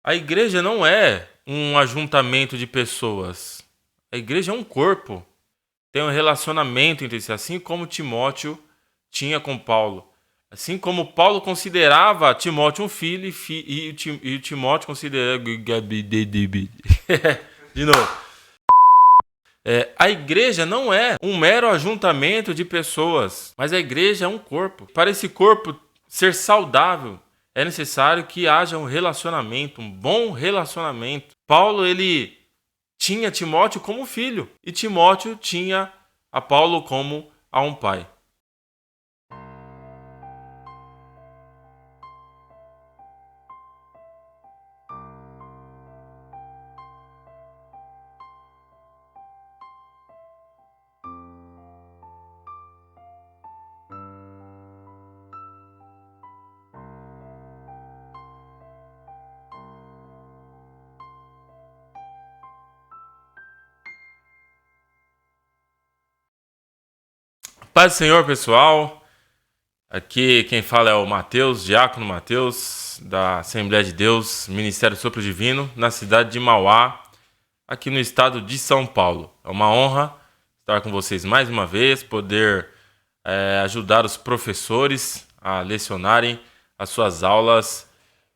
A igreja não é um ajuntamento de pessoas. A igreja é um corpo. Tem um relacionamento entre si, assim como Timóteo tinha com Paulo. Assim como Paulo considerava Timóteo um filho e Timóteo considerava... De novo. A igreja não é um mero ajuntamento de pessoas, mas a igreja é um corpo. Para esse corpo ser saudável, é necessário que haja um relacionamento, um bom relacionamento. Paulo, ele tinha Timóteo como filho e Timóteo tinha a Paulo como a um pai. Paz do Senhor, pessoal. Aqui quem fala é o Mateus, Diácono Mateus, da Assembleia de Deus, Ministério Sopro Divino, na cidade de Mauá, aqui no estado de São Paulo. É uma honra estar com vocês mais uma vez, poder ajudar os professores a lecionarem as suas aulas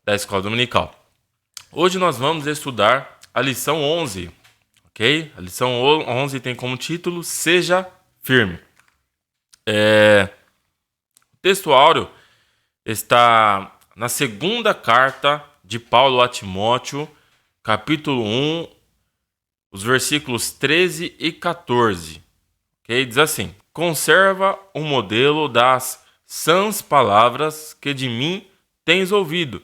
da Escola Dominical. Hoje nós vamos estudar a lição 11, ok? A lição 11 tem como título Seja Firme. O texto áureo está na segunda carta de Paulo a Timóteo, capítulo 1, os versículos 13 e 14. Okay? Diz assim: conserva o modelo das sãs palavras que de mim tens ouvido,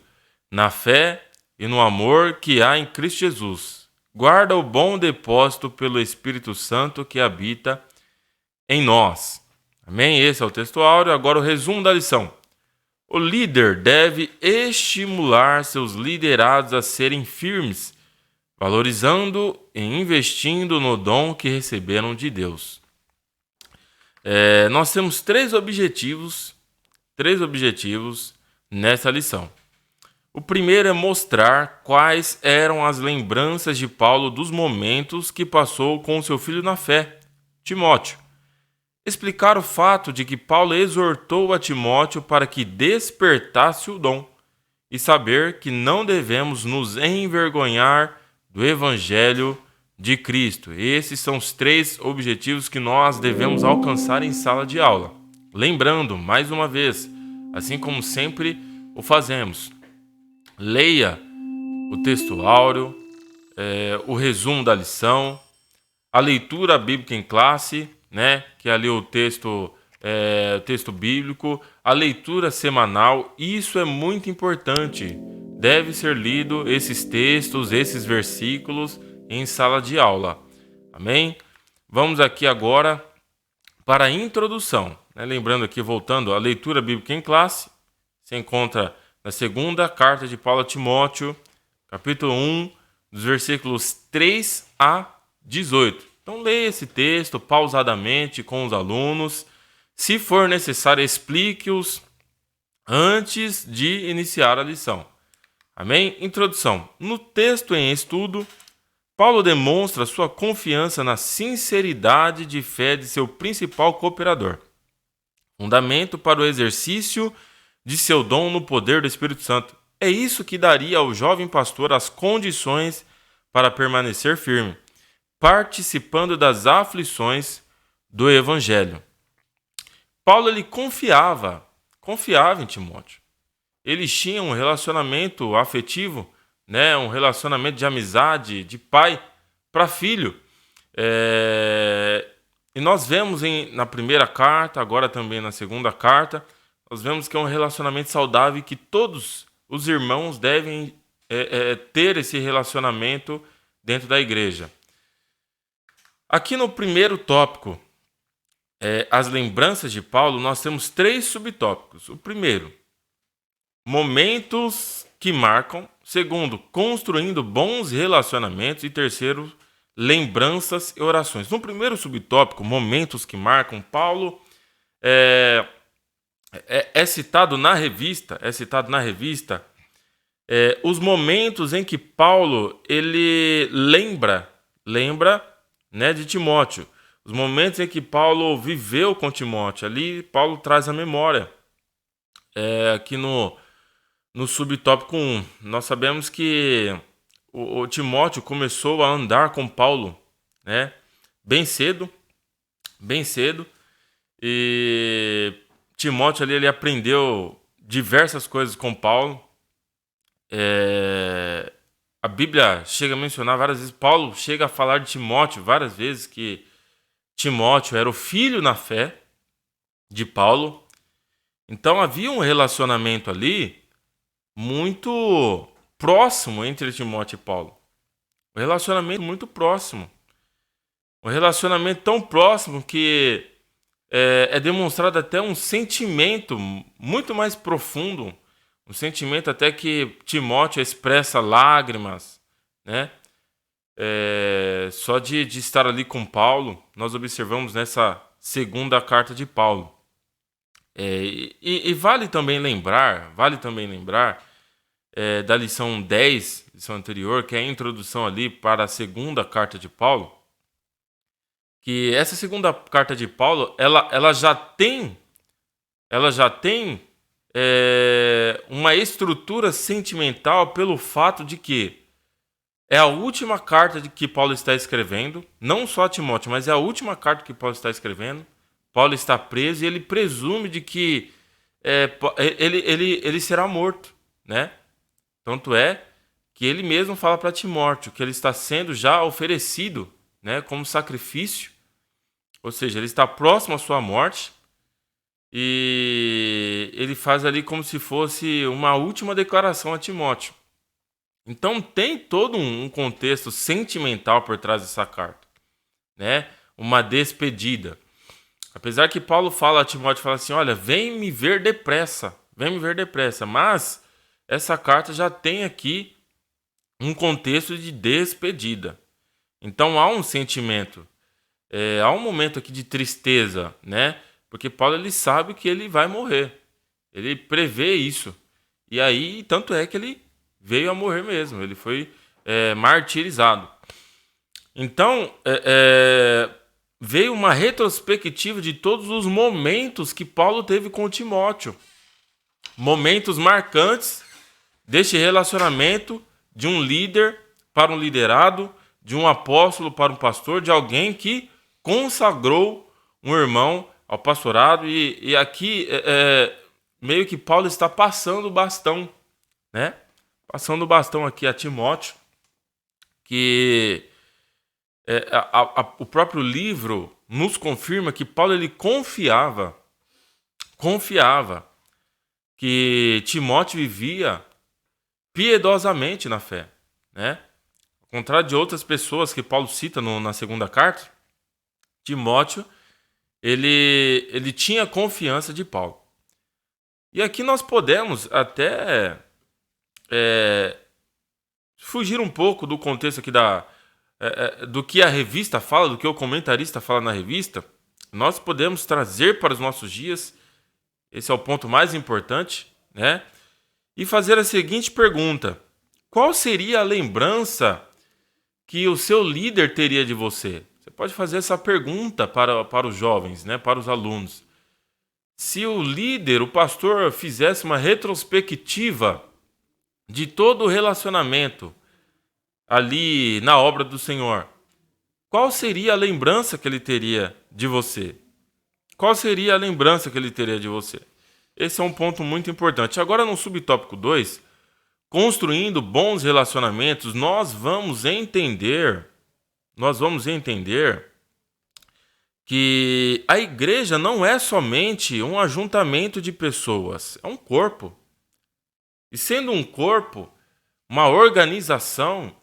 na fé e no amor que há em Cristo Jesus. Guarda o bom depósito pelo Espírito Santo que habita em nós. Amém? Esse é o texto áureo. Agora o resumo da lição. O líder deve estimular seus liderados a serem firmes, valorizando e investindo no dom que receberam de Deus. Nós temos três objetivos nessa lição. O primeiro é mostrar quais eram as lembranças de Paulo dos momentos que passou com seu filho na fé, Timóteo. Explicar o fato de que Paulo exortou a Timóteo para que despertasse o dom e saber que não devemos nos envergonhar do Evangelho de Cristo. Esses são os três objetivos que nós devemos alcançar em sala de aula. Lembrando, mais uma vez, assim como sempre o fazemos, leia o texto áureo, o resumo da lição, a leitura bíblica em classe, que ali o texto bíblico, a leitura semanal. Isso é muito importante. Deve ser lido esses textos, esses versículos em sala de aula. Amém? Vamos aqui agora para a introdução. Lembrando aqui, voltando, a leitura bíblica em classe se encontra na segunda carta de Paulo a Timóteo, capítulo 1, dos versículos 3 a 18. Então, leia esse texto pausadamente com os alunos. Se for necessário, explique-os antes de iniciar a lição. Amém? Introdução. No texto em estudo, Paulo demonstra sua confiança na sinceridade de fé de seu principal cooperador, fundamento para o exercício de seu dom no poder do Espírito Santo. É isso que daria ao jovem pastor as condições para permanecer firme, participando das aflições do Evangelho. Paulo ele confiava em Timóteo. Eles tinham um relacionamento afetivo, um relacionamento de amizade, de pai para filho. E nós vemos na primeira carta, agora também na segunda carta, nós vemos que é um relacionamento saudável e que todos os irmãos devem ter esse relacionamento dentro da igreja. Aqui no primeiro tópico, as lembranças de Paulo, nós temos três subtópicos. O primeiro, momentos que marcam. Segundo, construindo bons relacionamentos. E terceiro, lembranças e orações. No primeiro subtópico, momentos que marcam, Paulo é citado na revista os momentos em que Paulo ele lembra, né, de Timóteo. Os momentos em que Paulo viveu com Timóteo. Ali Paulo traz a memória. Aqui no subtópico 1, nós sabemos que o Timóteo começou a andar com Paulo, né, bem cedo, bem cedo. E Timóteo ali ele aprendeu diversas coisas com Paulo. A Bíblia chega a mencionar várias vezes, Paulo chega a falar de Timóteo várias vezes, que Timóteo era o filho na fé de Paulo. Então havia um relacionamento ali muito próximo entre Timóteo e Paulo. Um relacionamento muito próximo. Um relacionamento tão próximo que é demonstrado até um sentimento muito mais profundo. Um sentimento até que Timóteo expressa lágrimas, né? Só de estar ali com Paulo, nós observamos nessa segunda carta de Paulo. E vale também lembrar da lição 10, lição anterior, que é a introdução ali para a segunda carta de Paulo, que essa segunda carta de Paulo, ela já tem uma estrutura sentimental pelo fato de que é a última carta de que Paulo está escrevendo, não só a Timóteo, mas é a última carta que Paulo está escrevendo. Paulo está preso e ele presume de que ele será morto, né? Tanto é que ele mesmo fala para Timóteo que ele está sendo já oferecido, né, como sacrifício, ou seja, ele está próximo à sua morte. E ele faz ali como se fosse uma última declaração a Timóteo. Então tem todo um contexto sentimental por trás dessa carta, né? Uma despedida. Apesar que Paulo fala a Timóteo, fala assim, olha, vem me ver depressa, mas essa carta já tem aqui um contexto de despedida. Então há um sentimento, há um momento aqui de tristeza, né? Porque Paulo ele sabe que ele vai morrer. Ele prevê isso. E aí, tanto é que ele veio a morrer mesmo. Ele foi martirizado. Então, veio uma retrospectiva de todos os momentos que Paulo teve com Timóteo. Momentos marcantes deste relacionamento de um líder para um liderado, de um apóstolo para um pastor, de alguém que consagrou um irmão ao pastorado, e aqui meio que Paulo está passando o bastão, né? Passando o bastão aqui a Timóteo, que o próprio livro nos confirma que Paulo ele confiava que Timóteo vivia piedosamente na fé, né? Ao contrário de outras pessoas que Paulo cita na segunda carta, Timóteo ele tinha confiança de Paulo. E aqui nós podemos até fugir um pouco do contexto aqui do que a revista fala, do que o comentarista fala na revista. Nós podemos trazer para os nossos dias, esse é o ponto mais importante, né? E fazer a seguinte pergunta: qual seria a lembrança que o seu líder teria de você? Você pode fazer essa pergunta para os jovens, né, para os alunos. Se o líder, o pastor, fizesse uma retrospectiva de todo o relacionamento ali na obra do Senhor, qual seria a lembrança que ele teria de você? Qual seria a lembrança que ele teria de você? Esse é um ponto muito importante. Agora, no subtópico 2, construindo bons relacionamentos, nós vamos entender que a igreja não é somente um ajuntamento de pessoas, é um corpo. E sendo um corpo, uma organização,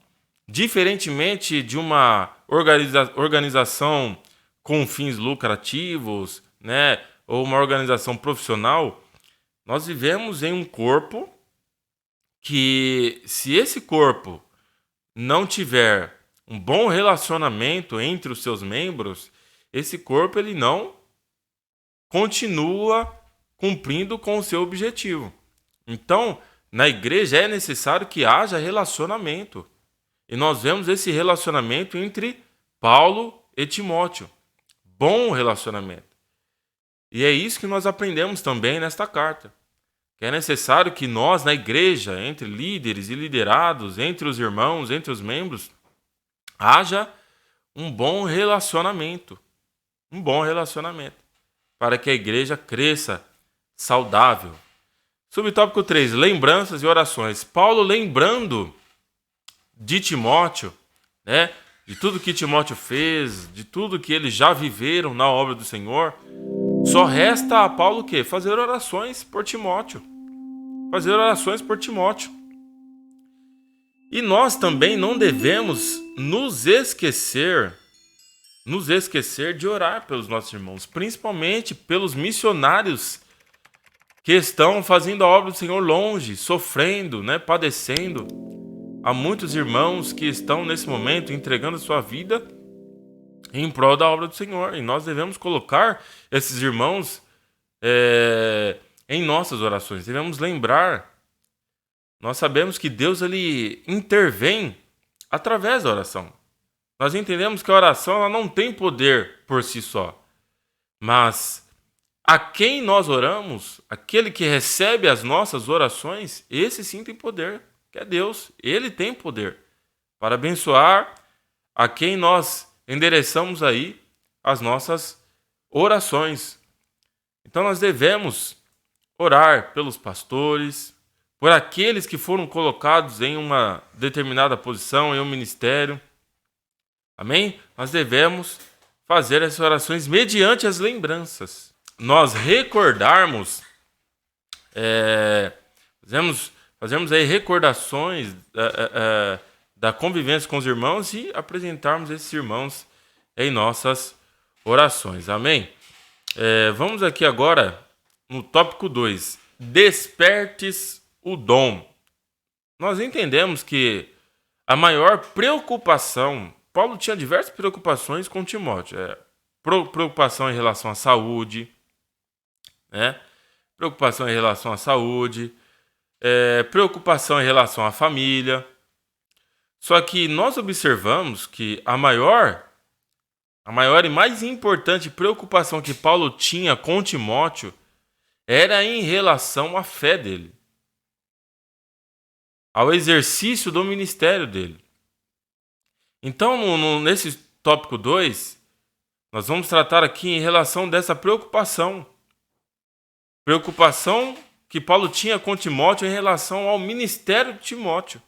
diferentemente de uma organização com fins lucrativos, né, ou uma organização profissional, nós vivemos em um corpo que, se esse corpo não tiver um bom relacionamento entre os seus membros, esse corpo ele não continua cumprindo com o seu objetivo. Então, na igreja é necessário que haja relacionamento. E nós vemos esse relacionamento entre Paulo e Timóteo. Bom relacionamento. E é isso que nós aprendemos também nesta carta. Que é necessário que nós, na igreja, entre líderes e liderados, entre os irmãos, entre os membros, haja um bom relacionamento. Um bom relacionamento. Para que a igreja cresça saudável. Subtópico 3. Lembranças e orações. Paulo lembrando de Timóteo, né? De tudo que Timóteo fez, de tudo que eles já viveram na obra do Senhor. Só resta a Paulo o quê? Fazer orações por Timóteo. Fazer orações por Timóteo. E nós também não devemos nos esquecer de orar pelos nossos irmãos, principalmente pelos missionários que estão fazendo a obra do Senhor longe, sofrendo, né, padecendo. Há muitos irmãos que estão nesse momento entregando sua vida em prol da obra do Senhor. E nós devemos colocar esses irmãos em nossas orações. Devemos lembrar. Nós sabemos que Deus ele intervém através da oração. Nós entendemos que a oração ela não tem poder por si só. Mas a quem nós oramos, aquele que recebe as nossas orações, esse sim tem poder, que é Deus. Ele tem poder para abençoar a quem nós endereçamos aí as nossas orações. Então nós devemos orar pelos pastores, por aqueles que foram colocados em uma determinada posição, em um ministério. Amém? Nós devemos fazer essas orações mediante as lembranças. Nós recordarmos, fazemos aí recordações da convivência com os irmãos e apresentarmos esses irmãos em nossas orações. Amém? Vamos aqui agora no tópico 2. Despertes o dom. Nós entendemos que a maior preocupação, Paulo tinha diversas preocupações com Timóteo. Preocupação em relação à saúde, né? Preocupação em relação à saúde, preocupação em relação à família. Só que nós observamos que a maior e mais importante preocupação que Paulo tinha com Timóteo era em relação à fé dele, ao exercício do ministério dele. Então, nesse tópico 2, nós vamos tratar aqui em relação dessa preocupação. Preocupação que Paulo tinha com Timóteo em relação ao ministério de Timóteo.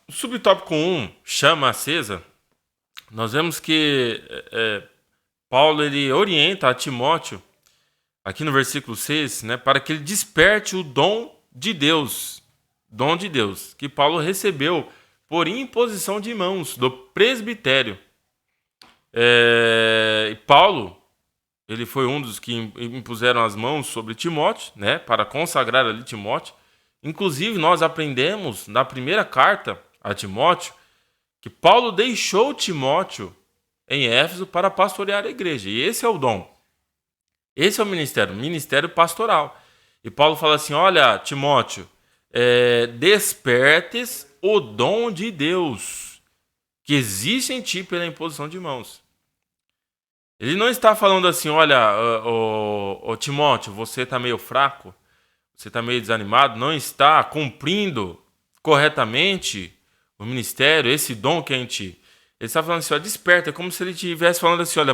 O subtópico 1, chama acesa, nós vemos que Paulo ele orienta a Timóteo, aqui no versículo 6, né, para que ele desperte o dom de Deus, que Paulo recebeu por imposição de mãos do presbitério. Paulo, ele foi um dos que impuseram as mãos sobre Timóteo, né, para consagrar ali Timóteo. Inclusive, nós aprendemos na primeira carta a Timóteo que Paulo deixou Timóteo em Éfeso para pastorear a igreja. E esse é o dom. Esse é o ministério pastoral. E Paulo fala assim, olha, Timóteo, despertes o dom de Deus que existe em ti pela imposição de mãos. Ele não está falando assim, olha, Timóteo, você está meio fraco, você está meio desanimado, não está cumprindo corretamente o ministério, esse dom que é em ti. Ele está falando assim, ó, desperta, é como se ele estivesse falando assim, olha,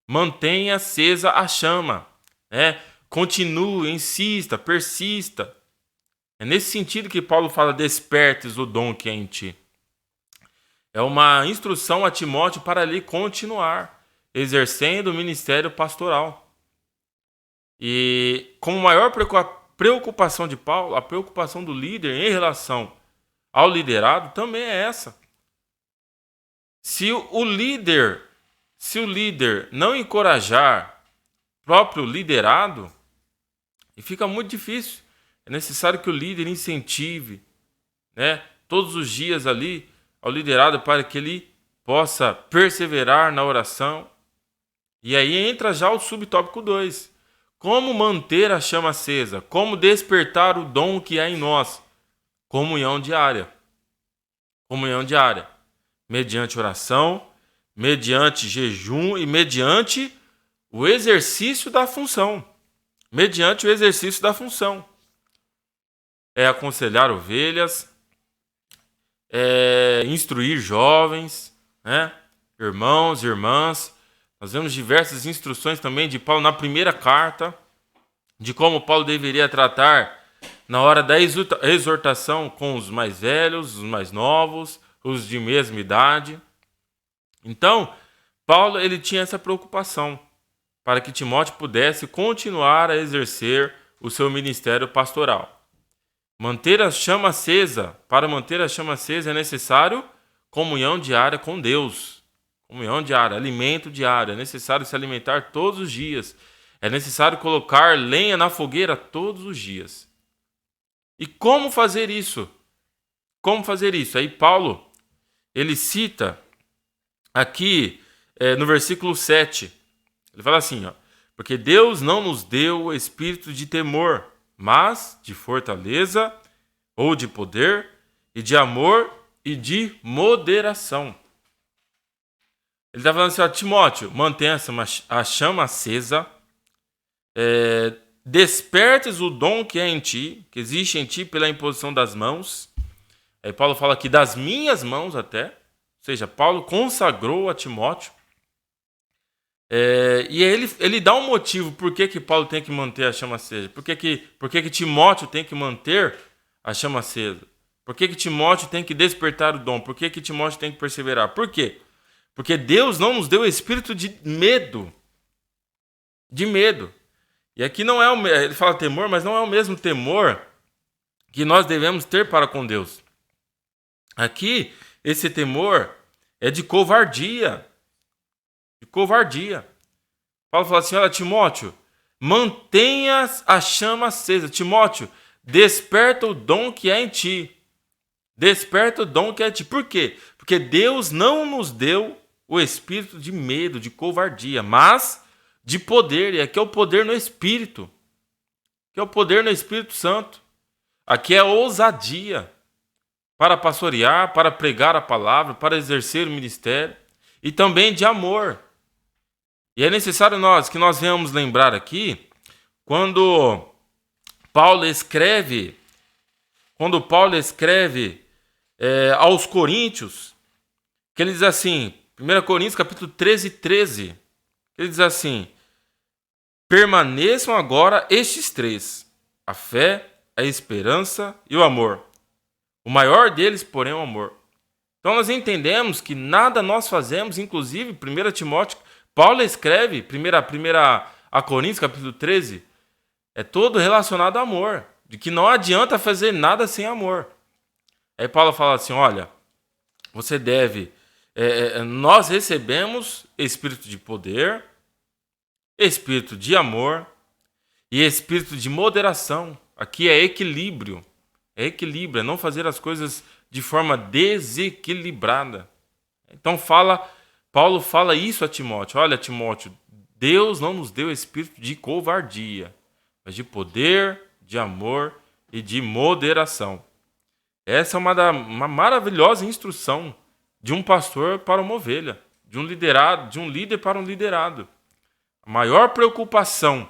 mantenha acesa a chama, né? Continue, insista, persista. É nesse sentido que Paulo fala, despertes o dom que é em ti. É uma instrução a Timóteo para ele continuar exercendo o ministério pastoral. E como maior preocupação de Paulo, a preocupação do líder em relação ao liderado também é essa. Se o líder não encorajar o próprio liderado, fica muito difícil. É necessário que o líder incentive, né, todos os dias ali ao liderado para que ele possa perseverar na oração. E aí entra já o subtópico 2. Como manter a chama acesa? Como despertar o dom que há em nós? Comunhão diária. Comunhão diária. Mediante oração, mediante jejum e mediante o exercício da função. Mediante o exercício da função. É aconselhar ovelhas, é instruir jovens, né? Irmãos, irmãs. Nós vemos diversas instruções também de Paulo na primeira carta, de como Paulo deveria tratar na hora da exortação com os mais velhos, os mais novos, os de mesma idade. Então, Paulo ele tinha essa preocupação para que Timóteo pudesse continuar a exercer o seu ministério pastoral. Manter a chama acesa. Para manter a chama acesa é necessário comunhão diária com Deus. Comunhão diária, alimento diário. É necessário se alimentar todos os dias. É necessário colocar lenha na fogueira todos os dias. E como fazer isso? Como fazer isso? Aí Paulo, ele cita aqui no versículo 7. Ele fala assim, ó, porque Deus não nos deu o espírito de temor, mas de fortaleza, ou de poder, e de amor e de moderação. Ele está falando assim, ó, Timóteo, mantenha a chama acesa, despertes o dom que é em ti, que existe em ti pela imposição das mãos. Aí Paulo fala aqui das minhas mãos até, ou seja, Paulo consagrou a Timóteo. E ele dá um motivo por que Paulo tem que manter a chama acesa. Por que Timóteo tem que manter a chama acesa? Por que Timóteo tem que despertar o dom? Por que Timóteo tem que perseverar? Por quê? Porque Deus não nos deu espírito de medo. De medo. E aqui não é ele fala temor, mas não é o mesmo temor que nós devemos ter para com Deus. Aqui, esse temor é de covardia. De covardia. Paulo fala assim, olha, Timóteo, mantenha a chama acesa. Timóteo, desperta o dom que é em ti. Desperta o dom que é em ti. Por quê? Porque Deus não nos deu o espírito de medo, de covardia, mas de poder. E aqui é o poder no Espírito. Aqui é o poder no Espírito Santo. Aqui é ousadia para pastorear, para pregar a palavra, para exercer o ministério. E também de amor. E é necessário que nós venhamos lembrar aqui, quando Paulo escreve aos Coríntios, que ele diz assim, 1 Coríntios capítulo 13, ele diz assim, permaneçam agora estes três, a fé, a esperança e o amor. O maior deles, porém, é o amor. Então nós entendemos que nada nós fazemos, inclusive 1 Timóteo, Paulo escreve, 1 Coríntios, capítulo 13, é todo relacionado ao amor, de que não adianta fazer nada sem amor. Aí Paulo fala assim, olha, você deve, nós recebemos espírito de poder, espírito de amor e espírito de moderação. Aqui é equilíbrio, é não fazer as coisas de forma desequilibrada. Então Paulo fala isso a Timóteo. Olha, Timóteo, Deus não nos deu espírito de covardia, mas de poder, de amor e de moderação. Essa é uma maravilhosa instrução de um pastor para uma ovelha, de um líder para um liderado. A maior preocupação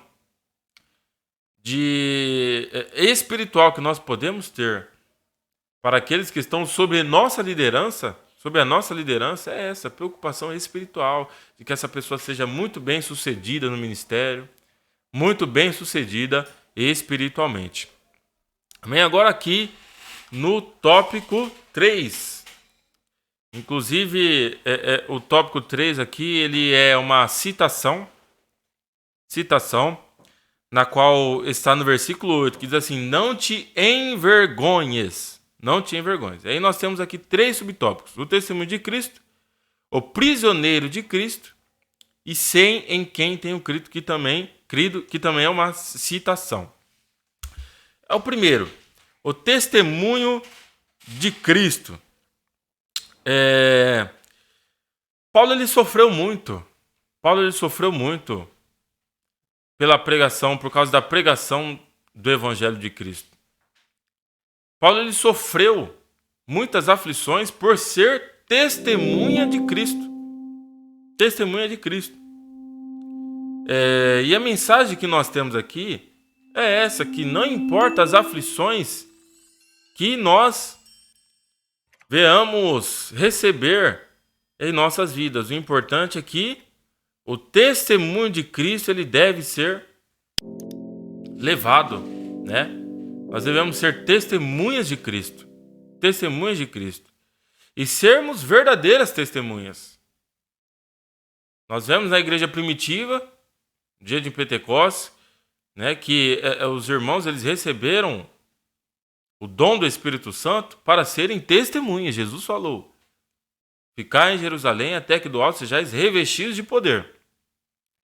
espiritual que nós podemos ter para aqueles que estão sob a nossa liderança é essa preocupação espiritual, de que essa pessoa seja muito bem sucedida no ministério, muito bem sucedida espiritualmente. Amém? Agora aqui no tópico 3. Inclusive, o tópico 3 aqui, ele é uma citação, na qual está no versículo 8, que diz assim, não te envergonhes. Não te envergonhes. Aí nós temos aqui 3 subtópicos. O testemunho de Cristo, o prisioneiro de Cristo e sem em quem tenho crido, que também é uma citação. É o primeiro, o testemunho de Cristo. Paulo ele sofreu muito pela pregação, por causa da pregação do Evangelho de Cristo. Paulo ele sofreu muitas aflições por ser testemunha de Cristo. Testemunha de Cristo. E a mensagem que nós temos aqui é essa, que não importa as aflições que nós venhamos receber em nossas vidas. O importante é que o testemunho de Cristo ele deve ser levado, né? Nós devemos ser testemunhas de Cristo. Testemunhas de Cristo. E sermos verdadeiras testemunhas. Nós vemos na igreja primitiva, dia de Pentecostes, né, que os irmãos eles receberam o dom do Espírito Santo para serem testemunhas. Jesus falou: ficar em Jerusalém até que do alto sejais revestidos de poder.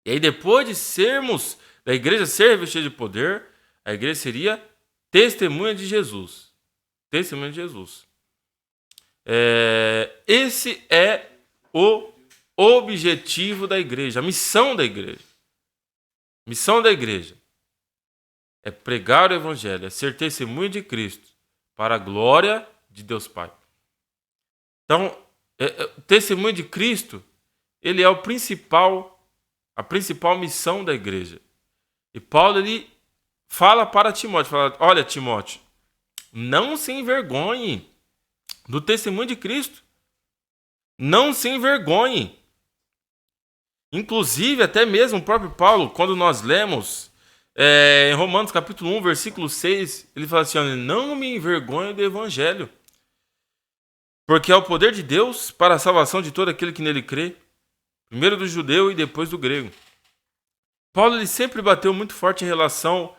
E aí depois de sermos, da igreja ser revestida de poder, a igreja seria testemunha de Jesus. Testemunha de Jesus. Esse é o objetivo da igreja, a missão da igreja. A missão da igreja é pregar o Evangelho, é ser testemunha de Cristo para a glória de Deus Pai. Então, o testemunho de Cristo, ele é a principal missão da igreja. E Paulo, ele fala para Timóteo, fala: olha, Timóteo, não se envergonhe do testemunho de Cristo. Não se envergonhe. Inclusive, até mesmo o próprio Paulo, quando nós lemos em Romanos capítulo 1, versículo 6, ele fala assim: olha, não me envergonhe do Evangelho, porque é o poder de Deus para a salvação de todo aquele que nele crê, primeiro do judeu e depois do grego. Paulo ele sempre bateu muito forte em relação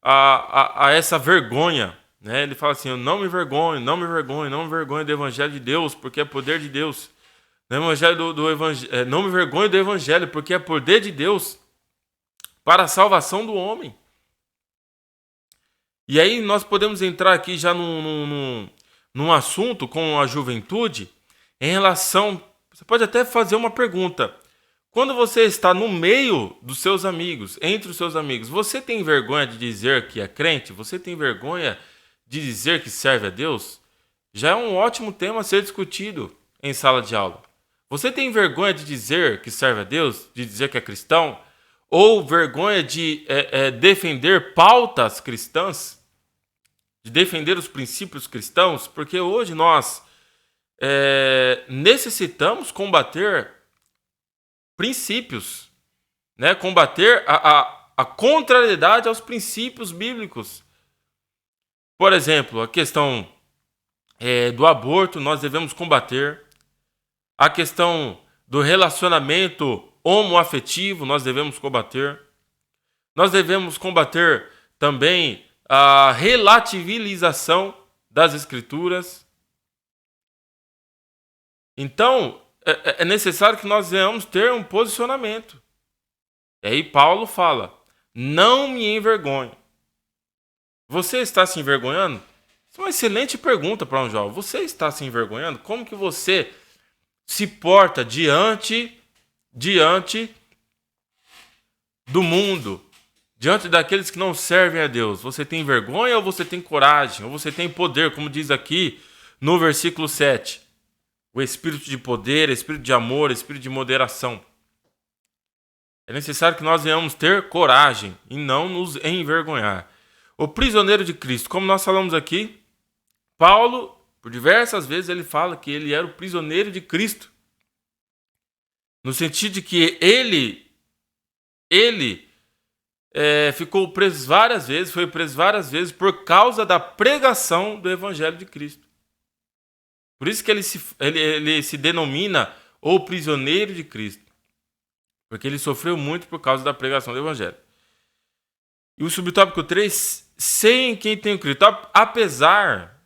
a essa vergonha, né? Ele fala assim: eu não me envergonho, não me envergonho, não me envergonho do Evangelho de Deus, porque é poder de Deus. Não me envergonho do Evangelho, porque é poder de Deus para a salvação do homem. E aí nós podemos entrar aqui já num assunto com a juventude em relação... Você pode até fazer uma pergunta. Quando você está no meio dos seus amigos, entre os seus amigos, você tem vergonha de dizer que é crente? Você tem vergonha de dizer que serve a Deus? Já é um ótimo tema a ser discutido em sala de aula. Você tem vergonha de dizer que serve a Deus? De dizer que é cristão? Ou vergonha de defender pautas cristãs? De defender os princípios cristãos? Porque hoje nós necessitamos combater princípios, né? Combater a contrariedade aos princípios bíblicos. Por exemplo, a questão do aborto nós devemos combater. A questão do relacionamento homoafetivo nós devemos combater. Nós devemos combater também a relativização das Escrituras. Então, é necessário que nós venhamos ter um posicionamento. E aí Paulo fala: não me envergonhe. Você está se envergonhando? Isso é uma excelente pergunta para um jovem. Você está se envergonhando? Como que você se porta diante do mundo, diante daqueles que não servem a Deus? Você tem vergonha ou você tem coragem? Ou você tem poder, como diz aqui no versículo 7? O espírito de poder, espírito de amor, espírito de moderação. É necessário que nós venhamos ter coragem e não nos envergonhar. O prisioneiro de Cristo, como nós falamos aqui, Paulo, por diversas vezes, ele fala que ele era o prisioneiro de Cristo. No sentido de que ele ficou preso várias vezes, foi preso várias vezes por causa da pregação do Evangelho de Cristo. Por isso que ele se denomina o prisioneiro de Cristo. Porque ele sofreu muito por causa da pregação do Evangelho. E o subtópico 3, sem quem tenho crido. Apesar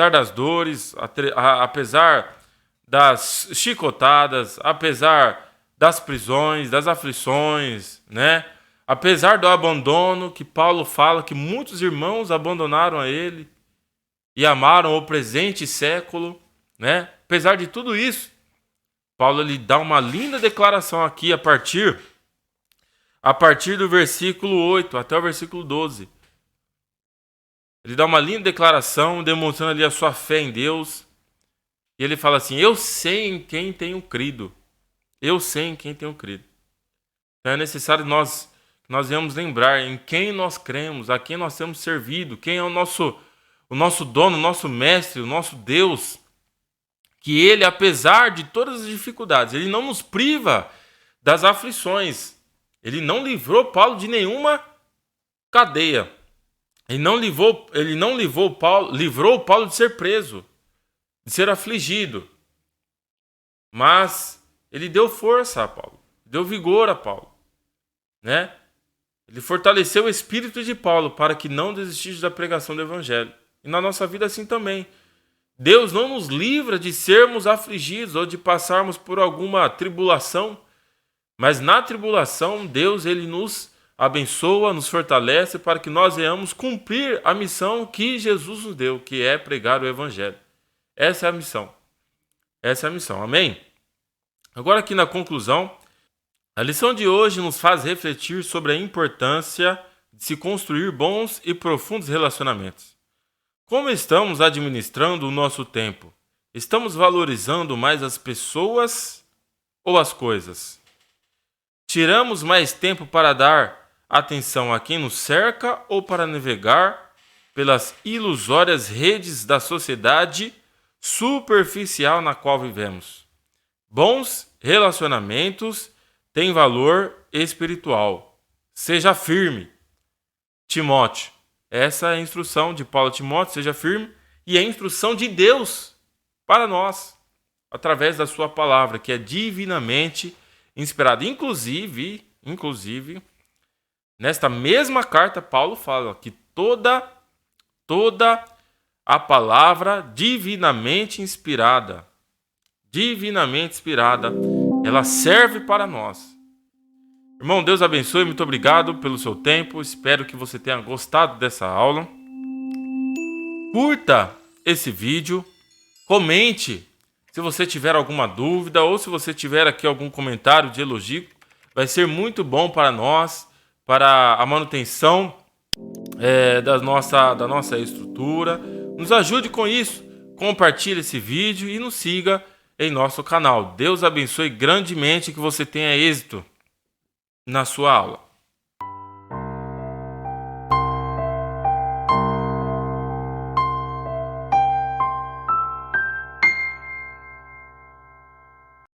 das dores, apesar das chicotadas, apesar das prisões, das aflições, né? Apesar do abandono que Paulo fala que muitos irmãos abandonaram a ele e amaram o presente século, né? Apesar de tudo isso, Paulo lhe dá uma linda declaração aqui a partir a partir do versículo 8 até o versículo 12. Ele dá uma linda declaração, demonstrando ali a sua fé em Deus. E ele fala assim: eu sei em quem tenho crido. Eu sei em quem tenho crido. Então é necessário que nós venhamos lembrar em quem nós cremos, a quem nós temos servido, quem é o nosso dono, o nosso mestre, o nosso Deus. Que ele, apesar de todas as dificuldades, ele não nos priva das aflições. Ele não livrou Paulo de nenhuma cadeia. Ele não livrou Paulo de ser preso, de ser afligido. Mas ele deu força a Paulo, deu vigor a Paulo, né? Ele fortaleceu o espírito de Paulo para que não desistisse da pregação do evangelho. E na nossa vida assim também. Deus não nos livra de sermos afligidos ou de passarmos por alguma tribulação, mas na tribulação Deus ele nos abençoa, nos fortalece para que nós venhamos cumprir a missão que Jesus nos deu, que é pregar o evangelho. Essa é a missão. Essa é a missão. Amém? Agora aqui na conclusão, a lição de hoje nos faz refletir sobre a importância de se construir bons e profundos relacionamentos. Como estamos administrando o nosso tempo? Estamos valorizando mais as pessoas ou as coisas? Tiramos mais tempo para dar atenção a quem nos cerca ou para navegar pelas ilusórias redes da sociedade superficial na qual vivemos? Bons relacionamentos têm valor espiritual. Seja firme. Timóteo. Essa é a instrução de Paulo a Timóteo, seja firme, e é a instrução de Deus para nós, através da sua palavra, que é divinamente inspirada. Inclusive, nesta mesma carta, Paulo fala que toda a palavra divinamente inspirada, ela serve para nós. Irmão, Deus abençoe, muito obrigado pelo seu tempo, espero que você tenha gostado dessa aula. Curta esse vídeo, comente se você tiver alguma dúvida ou se você tiver aqui algum comentário de elogio, vai ser muito bom para nós, para a manutenção da nossa estrutura. Nos ajude com isso, compartilhe esse vídeo e nos siga em nosso canal. Deus abençoe grandemente, que você tenha êxito na sua aula.